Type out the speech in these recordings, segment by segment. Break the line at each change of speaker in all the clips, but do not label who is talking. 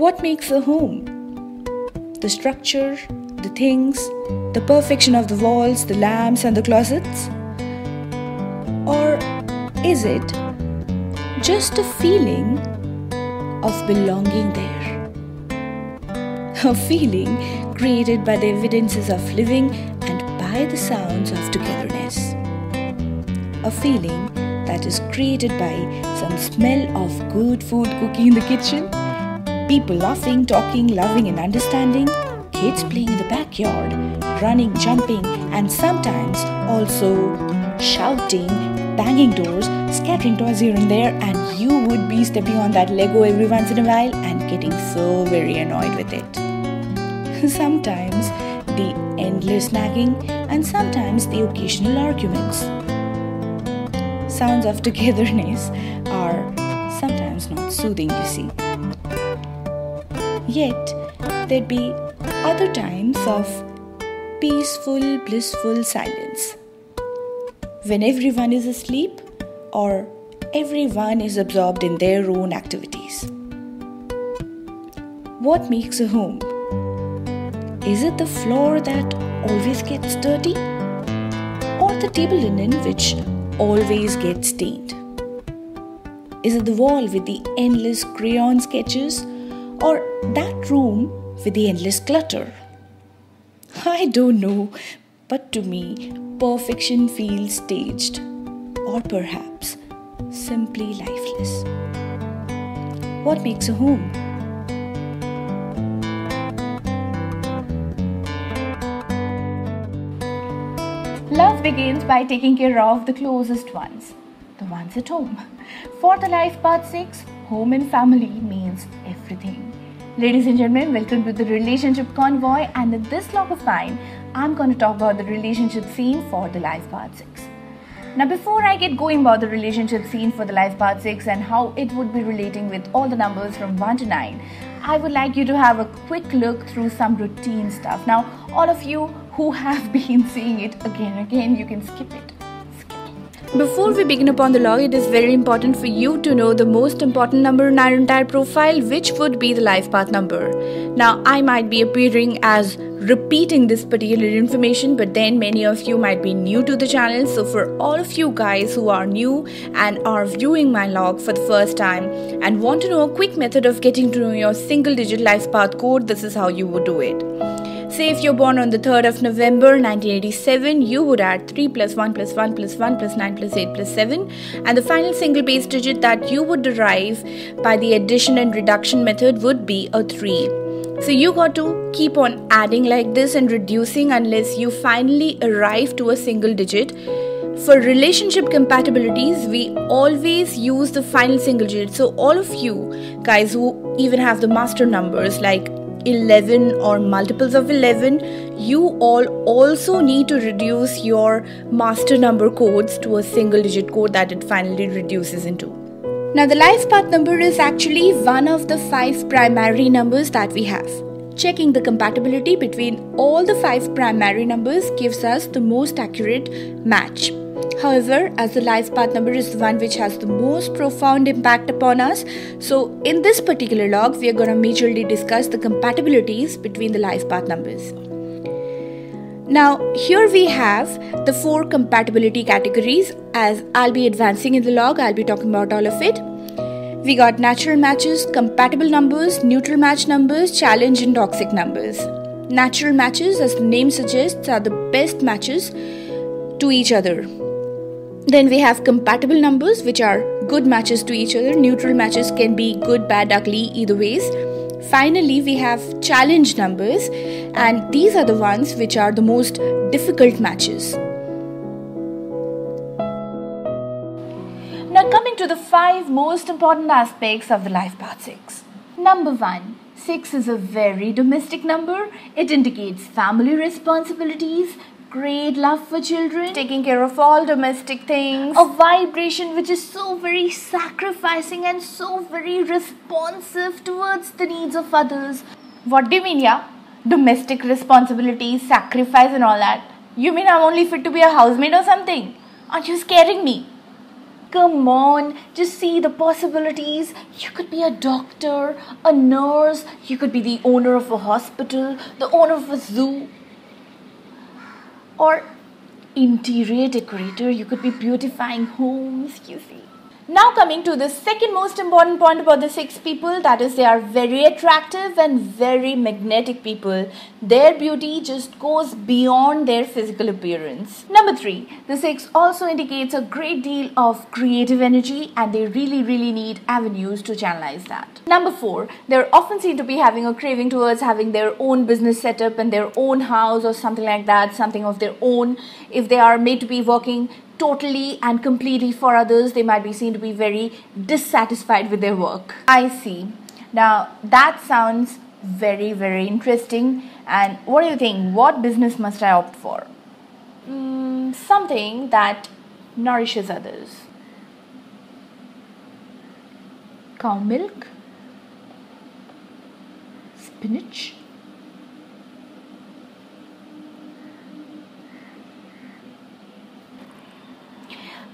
What makes a home? The structure, the things, the perfection of the walls, the lamps and the closets? Or is it just a feeling of belonging there? A feeling created by the evidences of living and by the sounds of togetherness. A feeling that is created by some smell of good food cooking in the kitchen, people laughing, talking, loving and understanding, kids playing in the backyard, running, jumping and sometimes also shouting, banging doors, scattering toys here and there, and you would be stepping on that Lego every once in a while and getting so very annoyed with it. Sometimes the endless nagging and sometimes the occasional arguments. Sounds of togetherness are sometimes not soothing, you see. Yet, there'd be other times of peaceful, blissful silence. When everyone is asleep or everyone is absorbed in their own activities. What makes a home? Is it the floor that always gets dirty? Or the table linen which always gets stained? Is it the wall with the endless crayon sketches? Or that room with the endless clutter? I don't know, but to me, perfection feels staged, or perhaps simply lifeless. What makes a home? Love begins by taking care of the closest ones, the ones at home. For the life part 6, home and family means everything. Ladies and gentlemen, welcome to the Relationship Convoy, and in this log of mine, I'm going to talk about the relationship scene for the life part 6. Now, before I get going about the relationship scene for the life part 6 and how it would be relating with all the numbers from 1 to 9, I would like you to have a quick look through some routine stuff. Now, all of you who have been seeing it again and again, you can skip it. Before we begin upon the log, it is very important for you to know the most important number in our entire profile, which would be the life path number. Now, I might be appearing as repeating this particular information, but then many of you might be new to the channel. So for all of you guys who are new and are viewing my log for the first time and want to know a quick method of getting to know your single digit life path code, this is how you would do it. Say if you're born on the 3rd of November 1987, you would add 3 plus 1 plus 1 plus 1 plus 9 plus 8 plus 7, and the final single base digit that you would derive by the addition and reduction method would be a 3. So you got to keep on adding like this and reducing unless you finally arrive to a single digit. For relationship compatibilities, we always use the final single digit. So all of you guys who even have the master numbers like 11 or multiples of 11, you all also need to reduce your master number codes to a single digit code that it finally reduces into. Now, the life path number is actually one of the 5 primary numbers that we have. Checking the compatibility between all the 5 primary numbers gives us the most accurate match. However, as the life path number is the one which has the most profound impact upon us, so in this particular log, we are going to majorly discuss the compatibilities between the life path numbers. Now, here we have the 4 compatibility categories. As I'll be advancing in the log, I'll be talking about all of it. We got natural matches, compatible numbers, neutral match numbers, challenge and toxic numbers. Natural matches, as the name suggests, are the best matches to each other. Then we have compatible numbers, which are good matches to each other. Neutral matches can be good, bad, ugly, either ways. Finally, we have challenge numbers, and these are the ones which are the most difficult matches. Now, coming to the 5 most important aspects of the life path 6. Number 1. 6 is a very domestic number. It indicates family responsibilities, great love for children, taking care of all domestic things, a vibration which is so very sacrificing and so very responsive towards the needs of others. What do you mean, yeah? Domestic responsibilities, sacrifice and all that. You mean I'm only fit to be a housemaid or something? Aren't you scaring me? Come on, just see the possibilities. You could be a doctor, a nurse, you could be the owner of a hospital, the owner of a zoo, or interior decorator. You could be beautifying homes, you see. Now coming to the second most important point about the 6 people, that is they are very attractive and very magnetic people. Their beauty just goes beyond their physical appearance. Number 3, the 6 also indicates a great deal of creative energy and they really need avenues to channelize that. Number 4, they're often seen to be having a craving towards having their own business setup and their own house or something like that, something of their own. If they are made to be working totally and completely for others, they might be seen to be very dissatisfied with their work. I see. Now that sounds very interesting. And what do you think? What business must I opt for? Something that nourishes others. Cow milk? Spinach?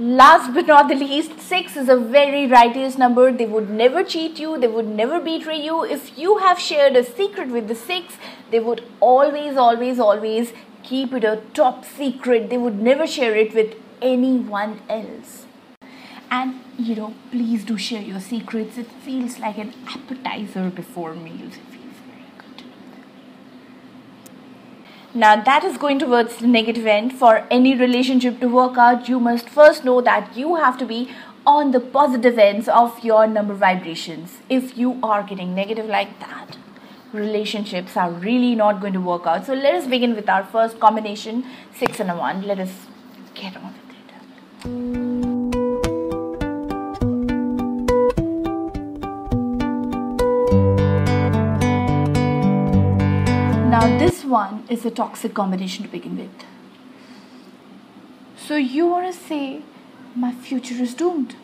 Last but not the least, 6 is a very righteous number. They would never cheat you. They would never betray you. If you have shared a secret with the 6, they would always keep it a top secret. They would never share it with anyone else. And please do share your secrets. It feels like an appetizer before meals. It feels very good. Now that is going towards the negative end. For any relationship to work out, you must first know that you have to be on the positive ends of your number vibrations. If you are getting negative like that, relationships are really not going to work out. So let us begin with our first combination, 6 and a 1. Let us get on with it. Now this one is a toxic combination to begin with. So you want to say my future is doomed?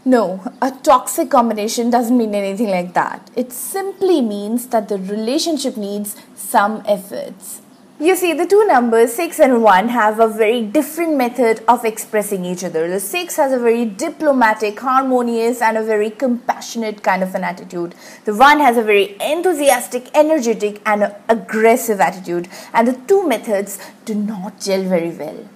No, a toxic combination doesn't mean anything like that. It simply means that the relationship needs some efforts. You see, the two numbers 6 and 1 have a very different method of expressing each other. The 6 has a very diplomatic, harmonious and a very compassionate kind of an attitude. The 1 has a very enthusiastic, energetic and aggressive attitude. And the two methods do not gel very well.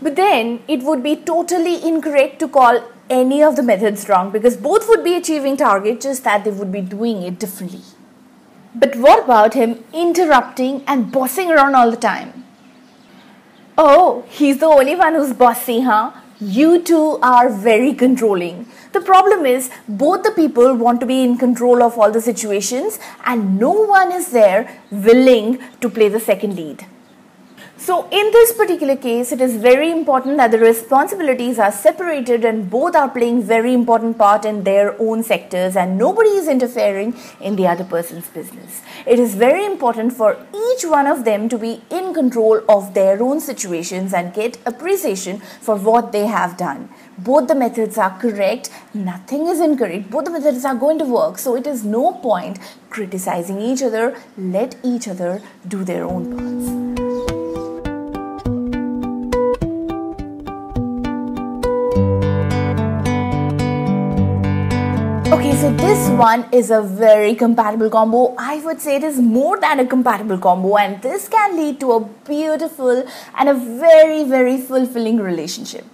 But then it would be totally incorrect to call any of the methods wrong because both would be achieving target, just that they would be doing it differently. But what about him interrupting and bossing around all the time? Oh, he's the only one who's bossy, huh? You two are very controlling. The problem is both the people want to be in control of all the situations and no one is there willing to play the second lead. So in this particular case, it is very important that the responsibilities are separated and both are playing very important part in their own sectors and nobody is interfering in the other person's business. It is very important for each one of them to be in control of their own situations and get appreciation for what they have done. Both the methods are correct, nothing is incorrect, both the methods are going to work. So it is no point criticizing each other, let each other do their own parts. Okay, so this one is a very compatible combo. I would say it is more than a compatible combo and this can lead to a beautiful and a very fulfilling relationship.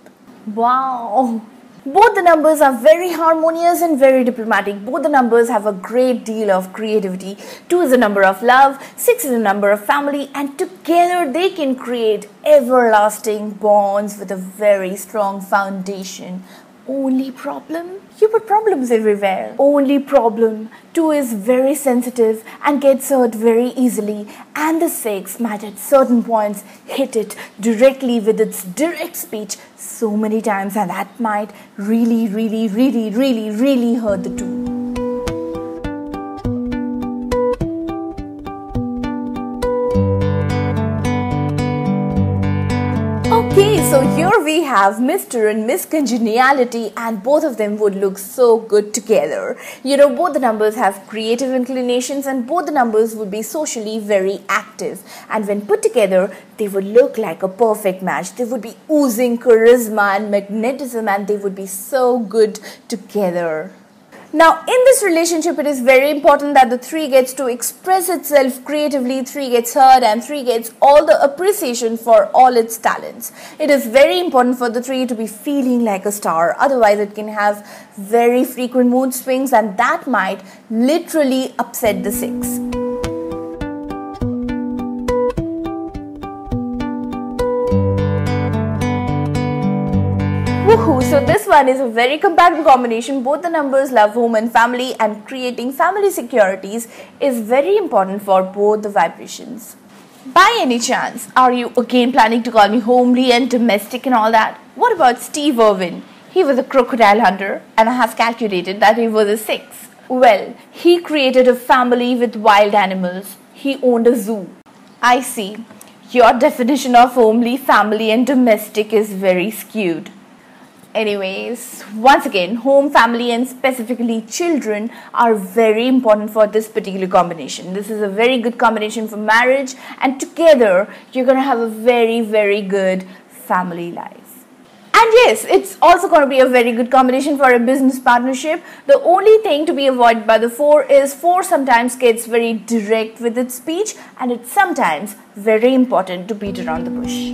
Wow! Both the numbers are very harmonious and very diplomatic. Both the numbers have a great deal of creativity. 2 is a number of love, 6 is a number of family, and together they can create everlasting bonds with a very strong foundation. Only problem? You put problems everywhere. Only problem. 2 is very sensitive and gets hurt very easily. And the 6 might at certain points hit it directly with its direct speech so many times and that might really hurt the 2. Okay, So here we have Mr. and Miss Congeniality, and both of them would look so good together. You know, both the numbers have creative inclinations and both the numbers would be socially very active. And when put together, they would look like a perfect match. They would be oozing charisma and magnetism and they would be so good together. Now, in this relationship, it is very important that the 3 gets to express itself creatively, 3 gets heard, and 3 gets all the appreciation for all its talents. It is very important for the 3 to be feeling like a star. Otherwise, it can have very frequent mood swings, and that might literally upset the 6. Woohoo! So this one is a very compatible combination. Both the numbers love home and family, and creating family securities is very important for both the vibrations. By any chance, are you again planning to call me homely and domestic and all that? What about Steve Irwin? He was a crocodile hunter and I have calculated that he was a 6. Well, he created a family with wild animals. He owned a zoo. I see. Your definition of homely, family and domestic is very skewed. Anyways, once again, home, family and specifically children are very important for this particular combination. This is a very good combination for marriage, and together you're going to have a very, very good family life. And yes, it's also going to be a very good combination for a business partnership. The only thing to be avoided by the 4 is 4 sometimes gets very direct with its speech, and it's sometimes very important to beat around the bush.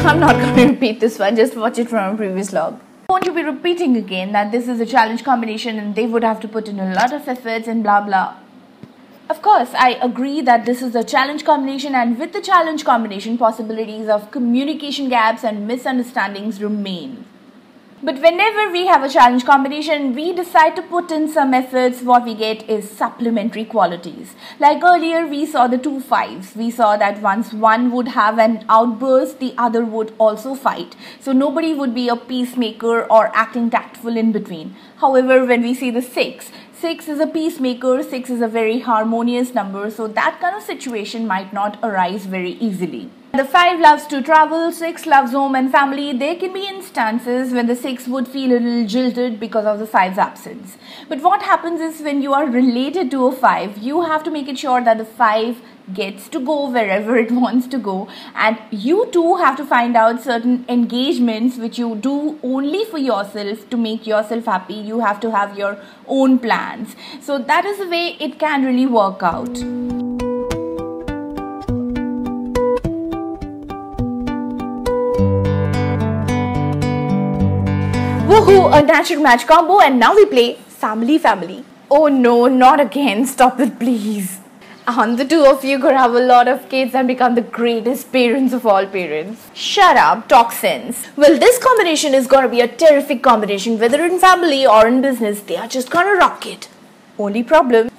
I'm not going to repeat this one, just watch it from a previous log. Won't you be repeating again that this is a challenge combination and they would have to put in a lot of efforts and blah blah. Of course, I agree that this is a challenge combination, and with the challenge combination, possibilities of communication gaps and misunderstandings remain. But whenever we have a challenge combination, we decide to put in some efforts. What we get is supplementary qualities. Like earlier, we saw the 2 5s. We saw that once one would have an outburst, the other would also fight. So nobody would be a peacemaker or acting tactful in between. However, when we see the 6 is a peacemaker, 6 is a very harmonious number. So that kind of situation might not arise very easily. The 5 loves to travel, 6 loves home and family. There can be instances when the 6 would feel a little jilted because of the 5's absence. But what happens is when you are related to a 5, you have to make it sure that the 5 gets to go wherever it wants to go, and you too have to find out certain engagements which you do only for yourself to make yourself happy. You have to have your own plans. So that is the way it can really work out. Woohoo, a natural match combo, and now we play family. Oh no, not again, stop it please. And the 2 of you could have a lot of kids and become the greatest parents of all parents. Shut up, talk sense. Well, this combination is gonna be a terrific combination, whether in family or in business, they are just gonna rock it. Only problem,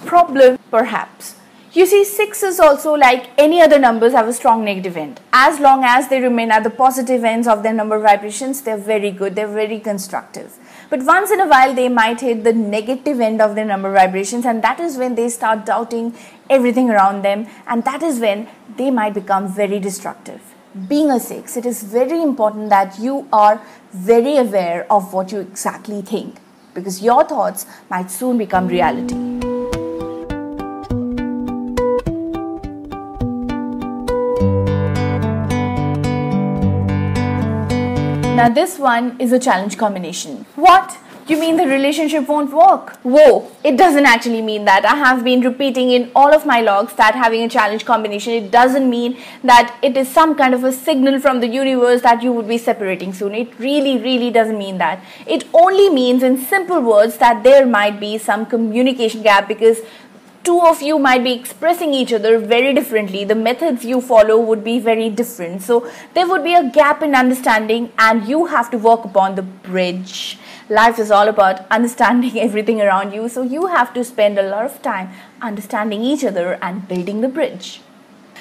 perhaps. You see, 6s also, like any other numbers, have a strong negative end. As long as they remain at the positive ends of their number vibrations, they're very good, they're very constructive. But once in a while, they might hit the negative end of their number vibrations, and that is when they start doubting everything around them, and that is when they might become very destructive. Being a 6, it is very important that you are very aware of what you exactly think, because your thoughts might soon become reality. Now this one is a challenge combination. What? You mean the relationship won't work? Whoa, it doesn't actually mean that. I have been repeating in all of my logs that having a challenge combination, it doesn't mean that it is some kind of a signal from the universe that you would be separating soon. It really doesn't mean that. It only means in simple words that there might be some communication gap, because 2 of you might be expressing each other very differently. The methods you follow would be very different. So there would be a gap in understanding, and you have to work upon the bridge. Life is all about understanding everything around you. So you have to spend a lot of time understanding each other and building the bridge.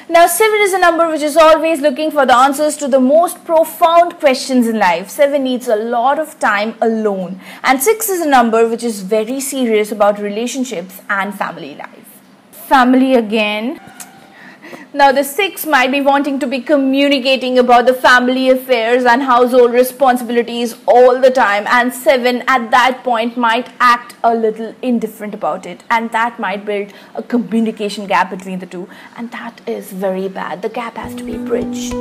Now, 7 is a number which is always looking for the answers to the most profound questions in life. 7 needs a lot of time alone. And 6 is a number which is very serious about relationships and family life. Family again. Now, the 6 might be wanting to be communicating about the family affairs and household responsibilities all the time, and 7 at that point might act a little indifferent about it, and that might build a communication gap between the two, and that is very bad. The gap has to be bridged.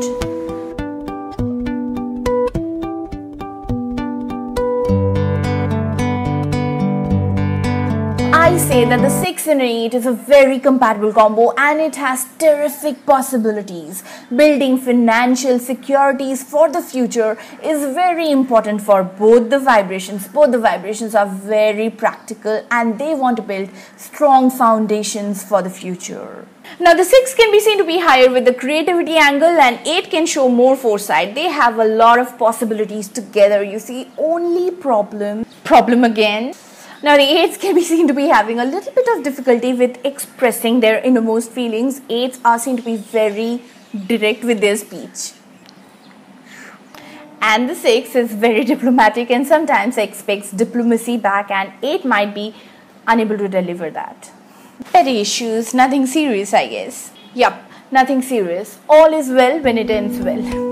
I say that the 6 and 8 is a very compatible combo, and it has terrific possibilities. Building financial securities for the future is very important for both the vibrations. Both the vibrations are very practical and they want to build strong foundations for the future. Now, the 6 can be seen to be higher with the creativity angle, and 8 can show more foresight. They have a lot of possibilities together. You see, only problem again. Now, the 8s can be seen to be having a little bit of difficulty with expressing their innermost feelings. 8s are seen to be very direct with their speech. And the 6 is very diplomatic and sometimes expects diplomacy back, and 8 might be unable to deliver that. Petty issues, nothing serious, I guess. Yup, nothing serious. All is well when it ends well.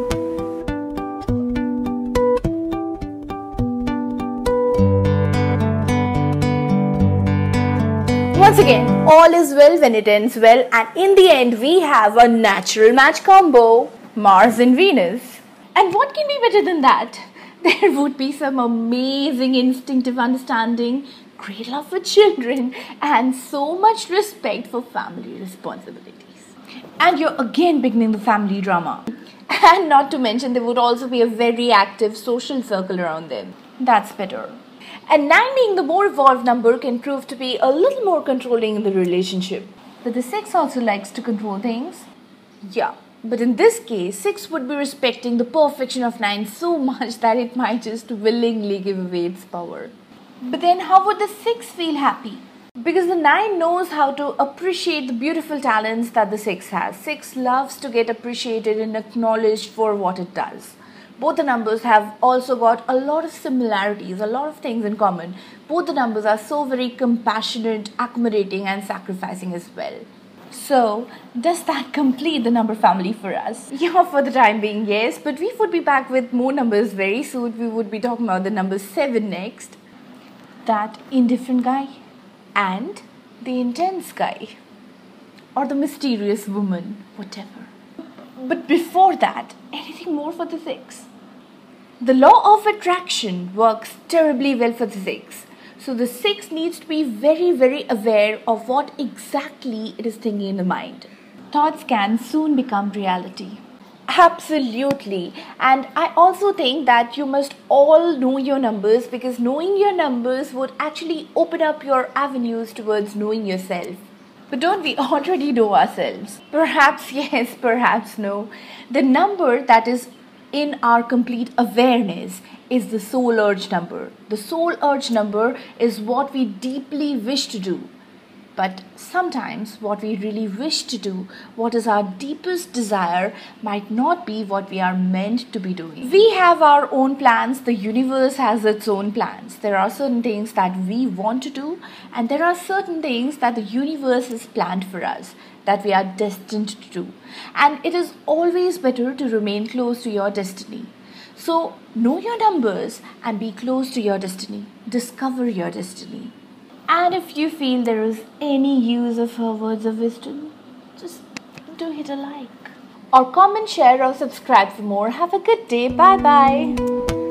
Once again, all is well when it ends well, and in the end we have a natural match combo, Mars and Venus. And what can be better than that? There would be some amazing instinctive understanding, great love for children, and so much respect for family responsibilities. And you're again beginning the family drama. And not to mention, there would also be a very active social circle around them. That's better. And 9 being the more evolved number can prove to be a little more controlling in the relationship. But the 6 also likes to control things. Yeah, but in this case, 6 would be respecting the perfection of 9 so much that it might just willingly give away its power. But then how would the 6 feel happy? Because the 9 knows how to appreciate the beautiful talents that the 6 has. 6 loves to get appreciated and acknowledged for what it does. Both the numbers have also got a lot of similarities, a lot of things in common. Both the numbers are so very compassionate, accommodating and sacrificing as well. So, does that complete the number family for us? Yeah, for the time being, yes. But we would be back with more numbers very soon. We would be talking about the number 7 next. That indifferent guy and the intense guy. Or the mysterious woman, whatever. But before that, anything more for the 6? The law of attraction works terribly well for the 6. So the 6 needs to be very, very aware of what exactly it is thinking in the mind. Thoughts can soon become reality. Absolutely. And I also think that you must all know your numbers, because knowing your numbers would actually open up your avenues towards knowing yourself. But don't we already know ourselves? Perhaps yes, perhaps no. The number that is in our complete awareness is the soul urge number. The soul urge number is what we deeply wish to do. But sometimes what we really wish to do, what is our deepest desire, might not be what we are meant to be doing. We have our own plans. The universe has its own plans. There are certain things that we want to do, and there are certain things that the universe has planned for us, that we are destined to do. And it is always better to remain close to your destiny. So know your numbers and be close to your destiny. Discover your destiny. And if you feel there is any use of her words of wisdom, just do hit a like. Or comment, share or subscribe for more. Have a good day. Bye bye.